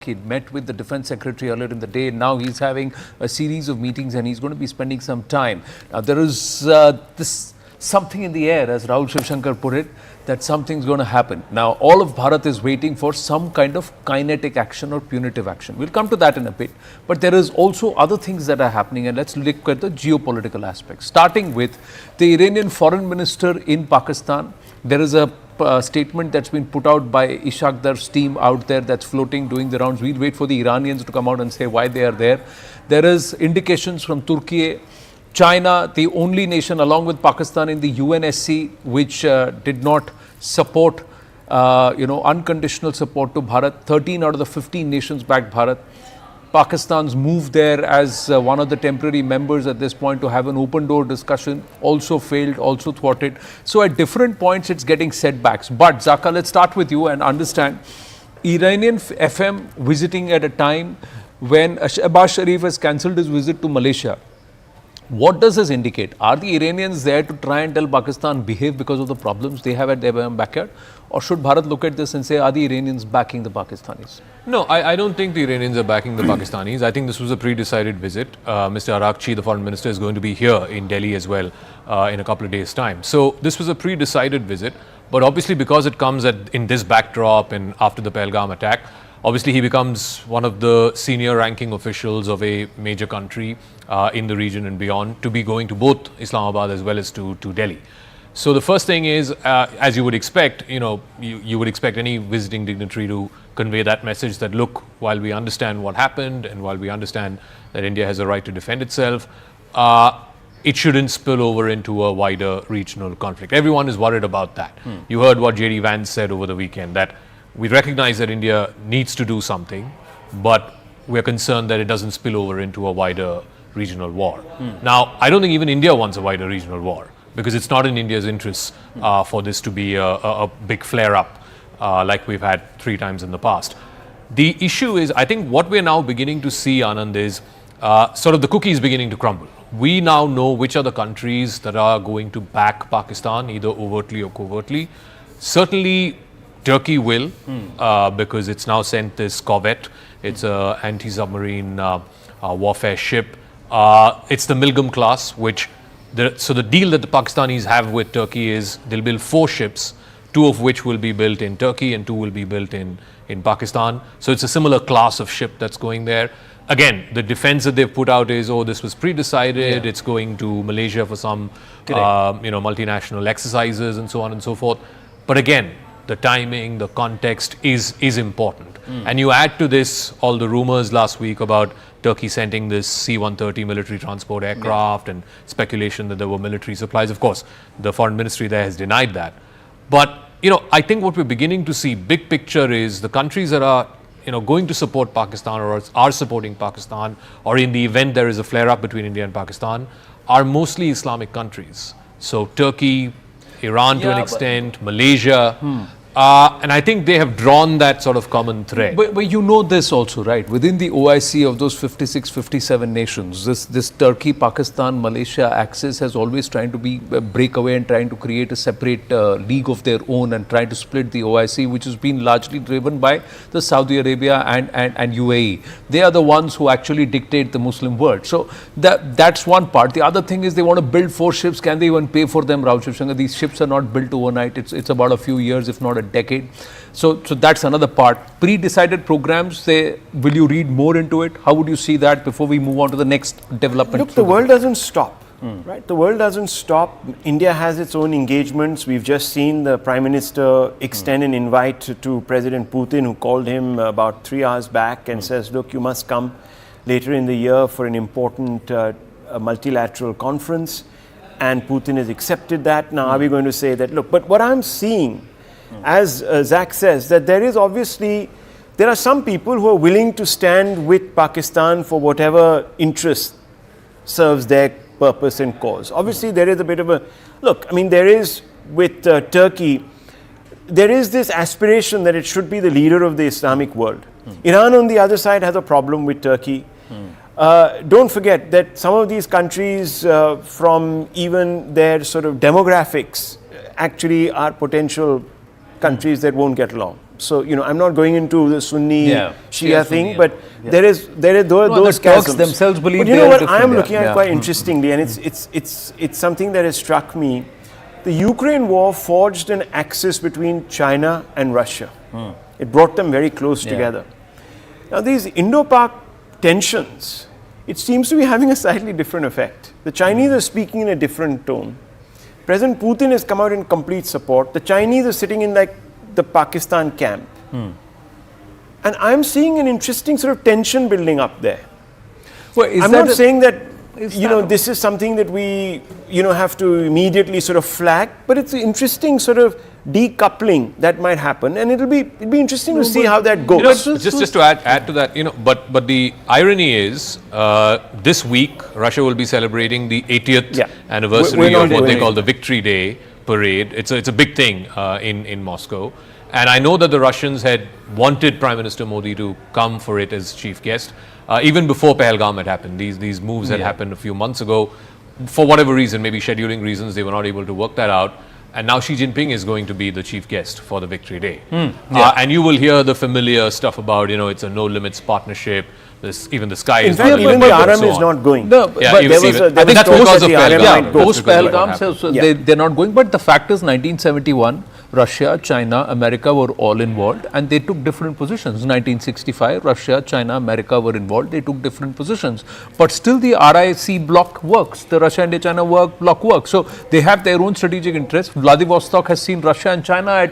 He met with the defense secretary earlier in the day. Now he's having a series of meetings and he's going to be spending some time. Now there is this something in the air, as Rahul Shivshankar put it, that something's going to happen. Now all of Bharat is waiting for some kind of kinetic action or punitive action. We'll come to that in a bit. But there is also other things that are happening, and let's look at the geopolitical aspects. Starting with the Iranian foreign minister in Pakistan. There is a statement that's been put out by Ishaq Dar's team out there that's floating, doing the rounds. We'll wait for the Iranians to come out and say why they are there. There is indications from Turkey, China, the only nation along with Pakistan in the UNSC which did not support, unconditional support to Bharat. 13 out of the 15 nations backed Bharat. Pakistan's move there as one of the temporary members at this point to have an open door discussion also failed, also thwarted. So at different points it's getting setbacks. But Zaka, let's start with you and understand Iranian FM visiting at a time when Abbas Sharif has cancelled his visit to Malaysia. What does this indicate? Are the Iranians there to try and tell Pakistan behave because of the problems they have at their backyard? Or should Bharat look at this and say, are the Iranians backing the Pakistanis? No, I don't think the Iranians are backing the Pakistanis. I think this was a pre-decided visit. Mr. Araghchi, the foreign minister, is going to be here in Delhi as well in a couple of days' time. So this was a pre-decided visit. But obviously because it comes in this backdrop and after the Pahalgam attack, obviously he becomes one of the senior ranking officials of a major country in the region and beyond to be going to both Islamabad as well as to Delhi. So the first thing is, as you would expect, you would expect any visiting dignitary to convey that message that, look, while we understand what happened and while we understand that India has a right to defend itself, it shouldn't spill over into a wider regional conflict. Everyone is worried about that. You heard what J.D. Vance said over the weekend, that we recognize that India needs to do something, but we're concerned that it doesn't spill over into a wider regional war. Now, I don't think even India wants a wider regional war, because it's not in India's interests for this to be a big flare-up like we've had 3 times in the past. The issue is, I think what we're now beginning to see, Anand, is sort of the cookie is beginning to crumble. We now know which are the countries that are going to back Pakistan, either overtly or covertly. Certainly, Turkey will, because it's now sent this corvette. It's an anti-submarine warfare ship. It's the Milgam class, which so the deal that the Pakistanis have with Turkey is they'll build 4 ships, 2 of which will be built in Turkey and 2 will be built in Pakistan. So it's a similar class of ship that's going there. Again, the defense that they've put out is, this was pre-decided, it's going to Malaysia for some multinational exercises and so on and so forth. But again, the timing, the context is important. And you add to this all the rumors last week about Turkey sending this C-130 military transport aircraft and speculation that there were military supplies. Of course, the foreign ministry there has denied that. But, I think what we're beginning to see, big picture, is the countries that are, going to support Pakistan or are supporting Pakistan, or in the event there is a flare-up between India and Pakistan, are mostly Islamic countries. So Turkey, Iran to an extent, Malaysia. And I think they have drawn that sort of common thread. But you know this also, right? Within the OIC of those 56, 57 nations, this Turkey, Pakistan, Malaysia axis has always trying to break away and trying to create a separate league of their own and trying to split the OIC, which has been largely driven by the Saudi Arabia and UAE. They are the ones who actually dictate the Muslim world. So that's one part. The other thing is they want to build 4 ships. Can they even pay for them, Rahul Shivshankar? These ships are not built overnight. It's about a few years, if not a decade. So that's another part. Pre-decided programs, will you read more into it? How would you see that before we move on to the next development? Look, the world doesn't stop, right? The world doesn't stop. India has its own engagements. We've just seen the Prime Minister extend an invite to President Putin, who called him about 3 hours back and says, look, you must come later in the year for an important multilateral conference. And Putin has accepted that. Now, are we going to say that? Look, but what I'm seeing, as Zach says, that there are some people who are willing to stand with Pakistan for whatever interest serves their purpose and cause. Obviously, there is a bit of a, there is with Turkey, there is this aspiration that it should be the leader of the Islamic world. Iran on the other side has a problem with Turkey. Don't forget that some of these countries, from even their sort of demographics, actually are potential countries that won't get along. So, I'm not going into the Sunni, Yeah, Shia thing, Sunni, but yeah. there is those the Turks chasms. themselves believe but you they know are what different, I'm yeah, looking at yeah. quite interestingly, and it's something that has struck me. The Ukraine war forged an axis between China and Russia. It brought them very close together. Now, these Indo-Pak tensions, it seems to be having a slightly different effect. The Chinese are speaking in a different tone. President Putin has come out in complete support. The Chinese are sitting in like the Pakistan camp. And I'm seeing an interesting sort of tension building up there. Well, is I'm that not saying that that this is something that we have to immediately sort of flag, but it's an interesting sort of decoupling that might happen, and it'll be interesting to see how that goes. Just to add to that, but the irony is this week Russia will be celebrating the 80th anniversary We're not of what doing they it. call the Victory Day parade. It's a big thing in Moscow, and I know that the Russians had wanted Prime Minister Modi to come for it as chief guest even before Pahalgam had happened. These moves had happened a few months ago. For whatever reason, maybe scheduling reasons, they were not able to work that out. And now Xi Jinping is going to be the chief guest for the Victory Day. And you will hear the familiar stuff about, it's a no limits partnership. Even the sky In is fact, not even the limit and RM so is on. not going. No, Yeah, but even- there was I think that's talk because that of the RM Pahalgam. might go. post Because of what Pahalgam, happened. so Yeah. they're not going. But the fact is, 1971, Russia, China, America were all involved, and they took different positions. 1965, Russia, China, America were involved. They took different positions, but still the RIC bloc works. The Russia, India, China bloc works. So they have their own strategic interests. Vladivostok has seen Russia and China at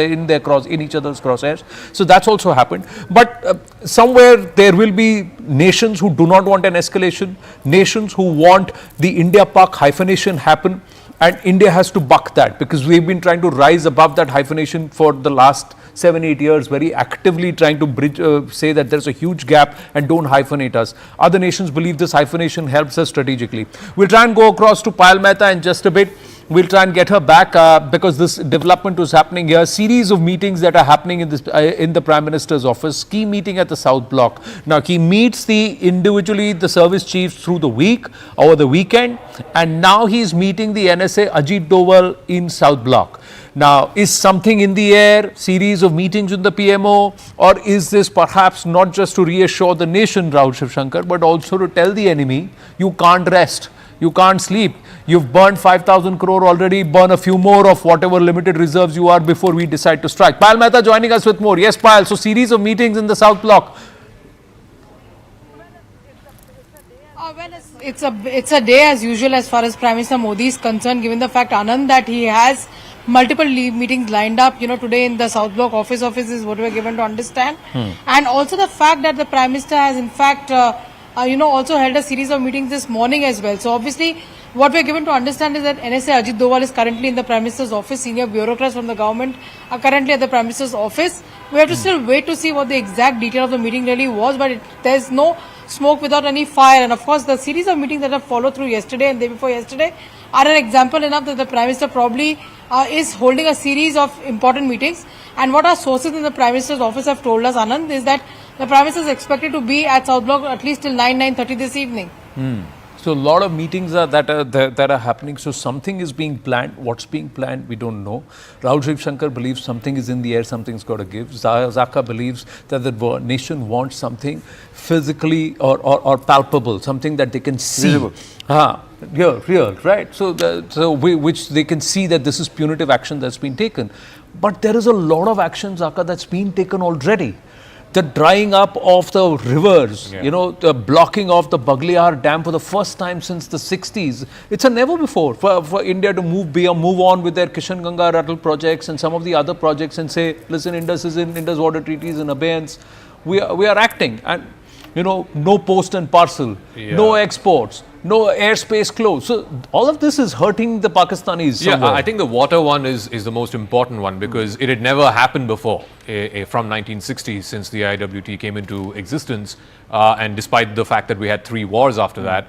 in each other's crosshairs. So that's also happened. But somewhere there will be nations who do not want an escalation, nations who want the India-Pak hyphenation happen. And India has to buck that, because we've been trying to rise above that hyphenation for the last 7-8 years, very actively trying to bridge, say that there's a huge gap and don't hyphenate us. Other nations believe this hyphenation helps us strategically. We'll try and go across to Payal Mehta in just a bit. We'll try and get her back because this development was happening here. Series of meetings that are happening in this in the Prime Minister's office. Key meeting at the South Block. Now he meets individually the service chiefs through the week, over the weekend, and now he's meeting the NSA Ajit Doval in South Block. Now, is something in the air, series of meetings with the PMO, or is this perhaps not just to reassure the nation, Rahul Shivshankar, but also to tell the enemy, you can't rest, you can't sleep, you've burned 5,000 crore already, burn a few more of whatever limited reserves you are before we decide to strike. Payal Mehta joining us with more. Yes, Payal, so series of meetings in the South Block. Well, it's a day as usual as far as Prime Minister Modi is concerned, given the fact, Anand, that he has multiple meetings lined up, today in the South Block office is what we're given to understand. And also the fact that the Prime Minister has in fact, also held a series of meetings this morning as well. So obviously, what we're given to understand is that NSA Ajit Doval is currently in the Prime Minister's office. Senior bureaucrats from the government are currently at the Prime Minister's office. We have to still wait to see what the exact detail of the meeting really was, but there's no smoke without any fire. And of course, the series of meetings that have followed through yesterday and day before yesterday are an example enough that the Prime Minister probably is holding a series of important meetings. And what our sources in the Prime Minister's office have told us, Anand, is that the Prime Minister is expected to be at South Block at least till 9:30 this evening. So a lot of meetings that are happening. So something is being planned. What's being planned, we don't know. Rahul Shivshankar believes something is in the air, something's got to give. Zaka believes that the nation wants something physically or palpable, something that they can see. Visible. Real, right? So which they can see that this is punitive action that's been taken. But there is a lot of action, Zaka, that's been taken already. The drying up of the rivers, the blocking of the Bagliar Dam for the first time since the 60s. It's a never before for India to move on with their Kishan Ganga Rattle projects and some of the other projects and say, listen, Indus Water Treaty is in abeyance. We are acting, and no post and parcel, no exports, no airspace closed. So all of this is hurting the Pakistanis. Yeah, somewhere. I think the water one is the most important one, because it had never happened before from 1960, since the IWT came into existence, and despite the fact that we had 3 wars after that,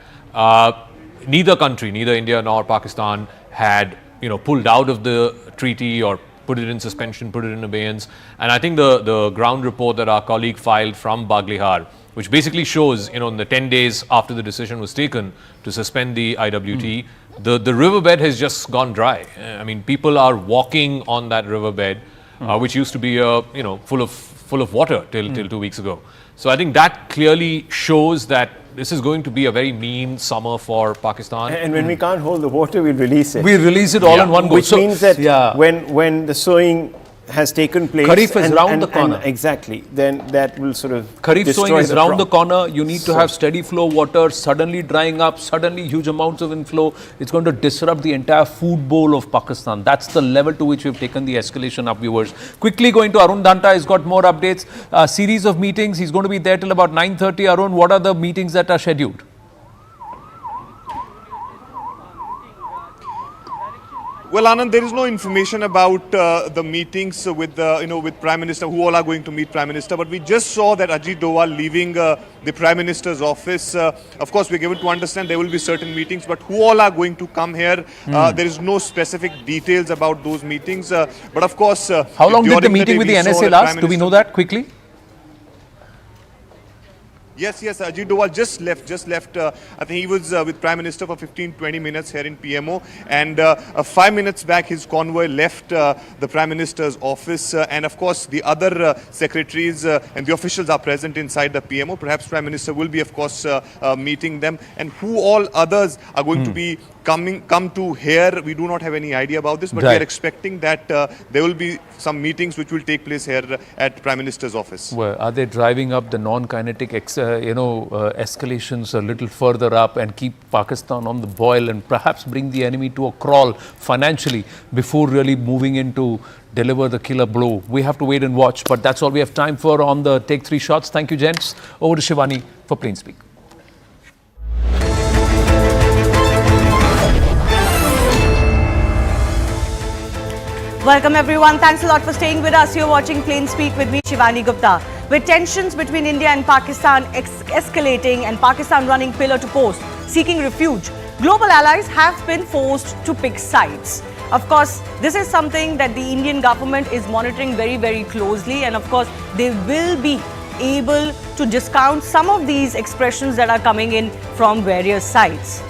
neither country, neither India nor Pakistan, had pulled out of the treaty or put it in suspension, put it in abeyance. And I think the ground report that our colleague filed from Baglihar, which basically shows, in the 10 days after the decision was taken to suspend the IWT, the riverbed has just gone dry. I mean, people are walking on that riverbed. which used to be full of water till 2 weeks ago. So I think that clearly shows that this is going to be a very mean summer for Pakistan. And when we can't hold the water, we'll release it. We release it all in one go. Which means that yeah. when the sowing has taken place, Kharif is round the corner. Exactly, then that will sort of Kharif sowing is round the crop. corner. You need to have steady flow water, suddenly drying up, suddenly huge amounts of inflow. It's going to disrupt the entire food bowl of Pakistan. That's the level to which we've taken the escalation up, viewers. Quickly going to Arun Danta, he's got more updates. A series of meetings. He's going to be there till about 9:30. Arun, what are the meetings that are scheduled? Well, Anand, there is no information about the meetings with with Prime Minister, who all are going to meet Prime Minister. But we just saw that Ajit Doval leaving the Prime Minister's office. Of course, we're given to understand there will be certain meetings, but who all are going to come here? There is no specific details about those meetings. But of course, how long did the meeting with the NSA last? Do we know that quickly? Yes, Ajit Doval just left. I think he was with Prime Minister for 15-20 minutes here in PMO. And 5 minutes back, his convoy left the Prime Minister's office. And of course, the other secretaries and the officials are present inside the PMO. Perhaps Prime Minister will be, of course, meeting them. And who all others are going to be come to here, we do not have any idea about this. But we are expecting that there will be some meetings which will take place here at Prime Minister's office. Well, are they driving up the non-kinetic escalations a little further up and keep Pakistan on the boil and perhaps bring the enemy to a crawl financially before really moving into deliver the killer blow? We have to wait and watch, but that's all we have time for on the Take 3 shots. Thank you, gents. Over to Shivani for Plain Speak. Welcome everyone. Thanks a lot for staying with us. You're watching Plain Speak with me, Shivani Gupta. With tensions between India and Pakistan escalating and Pakistan running pillar to post, seeking refuge, global allies have been forced to pick sides. Of course, this is something that the Indian government is monitoring very, very closely, and of course, they will be able to discount some of these expressions that are coming in from various sides.